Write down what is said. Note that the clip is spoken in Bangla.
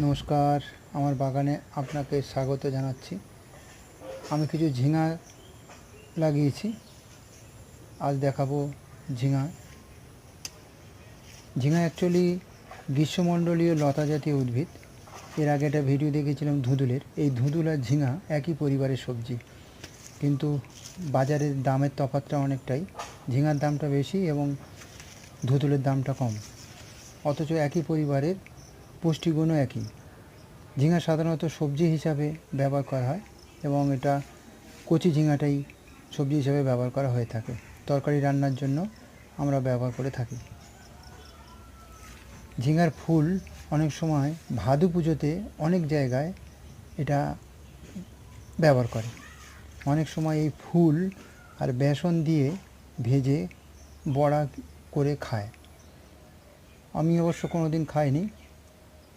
নমস্কার, আমার বাগানে আপনাকে স্বাগত জানাচ্ছি। আমি কিছু ঝিঙা লাগিয়েছি, আজ দেখাবো ঝিঙা। ঝিঙা অ্যাকচুয়ালি গ্রীষ্মমণ্ডলীয় লতা জাতীয় উদ্ভিদ। এর আগে একটা ভিডিও দেখেছিলাম ধুঁদুলের। এই ধুঁদুল আর ঝিঙা একই পরিবারের সবজি, কিন্তু বাজারের দামের তফাৎটা অনেকটাই। ঝিঙার দামটা বেশি এবং ধুঁদুলের দামটা কম, অথচ একই পরিবারের, পুষ্টিগুণও একই। ঝিঙা সাধারণত সবজি হিসাবে ব্যবহার করা হয় এবং এটা কচি ঝিঙাটাই সবজি হিসাবে ব্যবহার করা হয়ে থাকে। তরকারি রান্নার জন্য আমরা ব্যবহার করে থাকি। ঝিঙার ফুল অনেক সময় ভাদু পুজোতে অনেক জায়গায় এটা ব্যবহার করে। অনেক সময় এই ফুল আর বেসন দিয়ে ভেজে বড়া করে খায়। আমি অবশ্য কোনো দিন খাইনি,